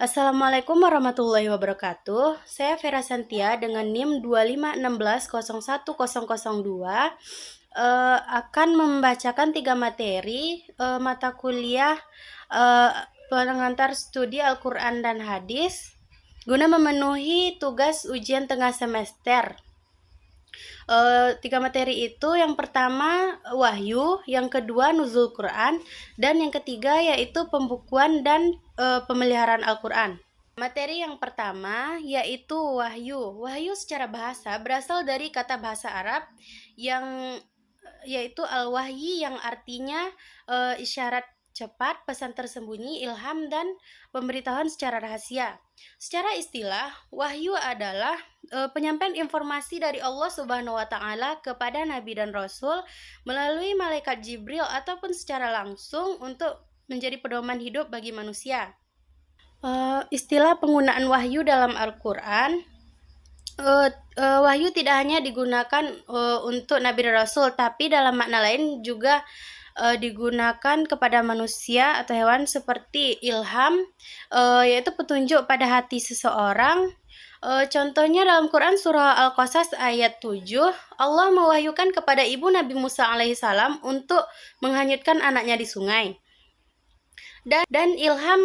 Assalamualaikum warahmatullahi wabarakatuh. Saya Vera Santia dengan NIM 256110102 akan membacakan 3 materi mata kuliah pengantar studi Al-Quran dan Hadis guna memenuhi tugas ujian tengah semester. 3 materi itu, yang pertama wahyu, yang kedua nuzul Quran, dan yang ketiga yaitu pembukuan dan pemeliharaan Al-Quran. Materi yang pertama yaitu wahyu. Wahyu secara bahasa berasal dari kata bahasa Arab yang yaitu al-wahyi, yang artinya isyarat cepat, pesan tersembunyi, ilham, dan pemberitahuan secara rahasia. Secara istilah, wahyu adalah penyampaian informasi dari Allah Subhanahu wa Ta'ala kepada Nabi dan Rasul melalui malaikat Jibril ataupun secara langsung untuk menjadi pedoman hidup bagi manusia. Istilah penggunaan wahyu dalam Al-Quran. Wahyu tidak hanya digunakan untuk Nabi dan Rasul, tapi dalam makna lain juga digunakan kepada manusia atau hewan seperti ilham, yaitu petunjuk pada hati seseorang. Contohnya dalam Quran surah Al-Qasas ayat 7, Allah mewahyukan kepada ibu Nabi Musa alaihissalam untuk menghanyutkan anaknya di sungai. Dan ilham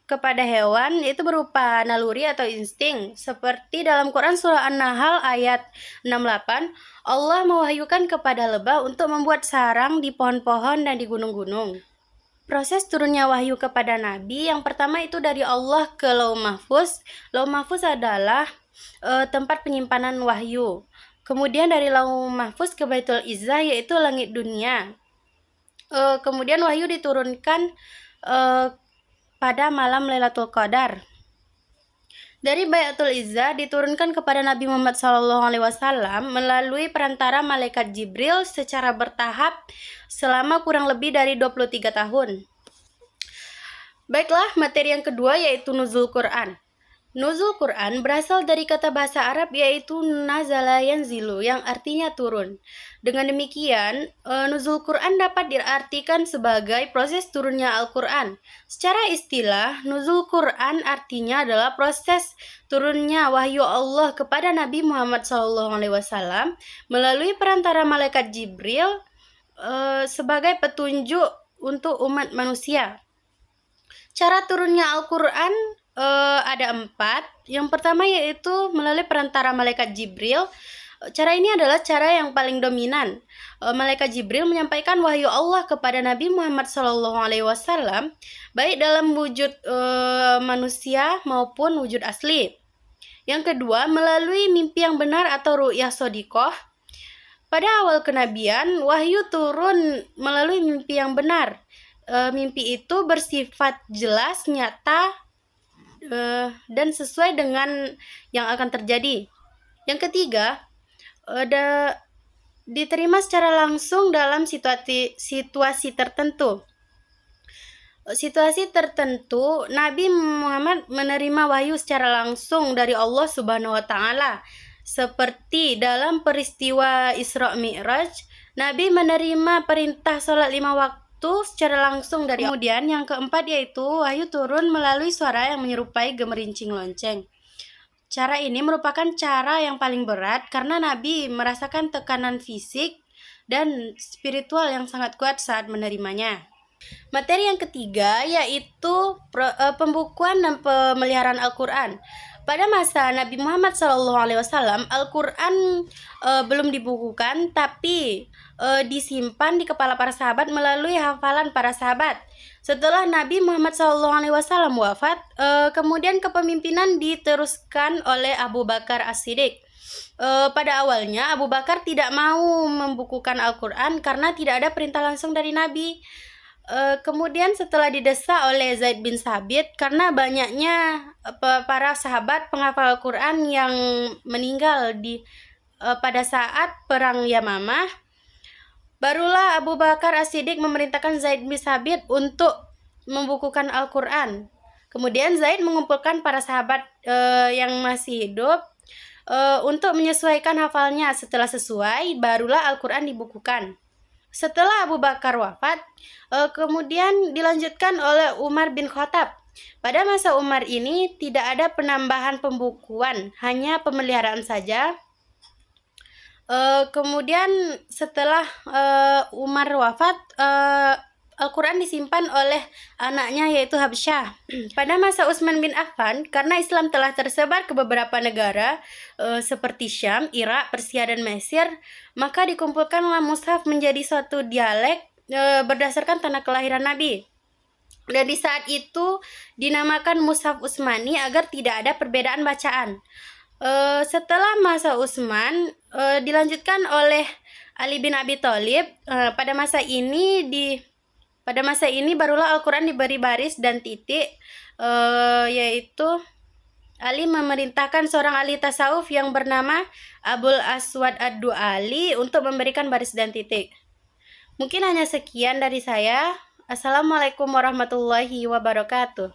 kepada hewan itu berupa naluri atau insting, seperti dalam Quran surah An-Nahl ayat 68, Allah mewahyukan kepada lebah untuk membuat sarang di pohon-pohon dan di gunung-gunung. Proses turunnya wahyu kepada Nabi yang pertama itu dari Allah ke Lauh Mahfuz. Lauh Mahfuz adalah tempat penyimpanan wahyu. Kemudian dari Lauh Mahfuz ke Baitul Izzah, yaitu langit dunia. Kemudian wahyu diturunkan pada malam Lailatul Qadar. Dari Baitul Izzah diturunkan kepada Nabi Muhammad SAW melalui perantara malaikat Jibril secara bertahap selama kurang lebih dari 23 tahun. Baiklah, materi yang kedua yaitu nuzul Quran. Nuzul Quran berasal dari kata bahasa Arab yaitu nazala yanzilu, yang artinya turun. Dengan demikian, nuzul Quran dapat diartikan sebagai proses turunnya Al-Quran. Secara istilah, nuzul Quran artinya adalah proses turunnya wahyu Allah kepada Nabi Muhammad SAW melalui perantara malaikat Jibril sebagai petunjuk untuk umat manusia. Cara turunnya Al-Quran ada 4. Yang pertama yaitu melalui perantara malaikat Jibril. Cara ini adalah cara yang paling dominan. Malaikat Jibril menyampaikan wahyu Allah kepada Nabi Muhammad SAW baik dalam wujud manusia maupun wujud asli. Yang kedua, melalui mimpi yang benar atau ru'yah shodiqoh. Pada awal kenabian, wahyu turun melalui mimpi yang benar. Mimpi itu bersifat jelas, nyata, dan sesuai dengan yang akan terjadi. Yang ketiga, diterima secara langsung dalam situasi tertentu. Situasi tertentu, Nabi Muhammad menerima wahyu secara langsung dari Allah Subhanahu wa Ta'ala. Seperti dalam peristiwa Isra Mi'raj, Nabi menerima perintah sholat 5 waktu secara langsung dari Allah. Kemudian yang keempat yaitu wahyu turun melalui suara yang menyerupai gemerincing lonceng. Cara ini merupakan cara yang paling berat karena Nabi merasakan tekanan fisik dan spiritual yang sangat kuat saat menerimanya. Materi yang ketiga yaitu pembukuan dan pemeliharaan Al-Quran. Pada masa Nabi Muhammad SAW, Al-Quran belum dibukukan, tapi disimpan di kepala para sahabat melalui hafalan para sahabat. Setelah Nabi Muhammad SAW wafat, kemudian kepemimpinan diteruskan oleh Abu Bakar As-Siddiq. Pada awalnya Abu Bakar tidak mau membukukan Al-Quran karena tidak ada perintah langsung dari Nabi. Kemudian setelah didesak oleh Zaid bin Sabit karena banyaknya para sahabat penghafal Al-Quran yang meninggal pada saat perang Yamamah, barulah Abu Bakar As-Siddiq memerintahkan Zaid bin Sabit untuk membukukan Al-Quran. Kemudian Zaid mengumpulkan para sahabat yang masih hidup untuk menyesuaikan hafalnya. Setelah sesuai, barulah Al-Quran dibukukan. Setelah Abu Bakar wafat, kemudian dilanjutkan oleh Umar bin Khattab. Pada masa Umar ini tidak ada penambahan pembukuan, hanya pemeliharaan saja. Kemudian setelah Umar wafat, Al-Quran disimpan oleh anaknya yaitu Habsyah. Pada masa Utsman bin Affan, karena Islam telah tersebar ke beberapa negara seperti Syam, Irak, Persia, dan Mesir, maka dikumpulkanlah mushaf menjadi suatu dialek berdasarkan tanah kelahiran Nabi. Dan di saat itu dinamakan Mushaf Utsmani agar tidak ada perbedaan bacaan. Setelah masa Utsman dilanjutkan oleh Ali bin Abi Thalib. Pada masa ini barulah Al-Quran diberi baris dan titik, yaitu Ali memerintahkan seorang ahli tasawuf yang bernama Abul Aswad Ad-Du'ali untuk memberikan baris dan titik. Mungkin hanya sekian dari saya. Assalamualaikum warahmatullahi wabarakatuh.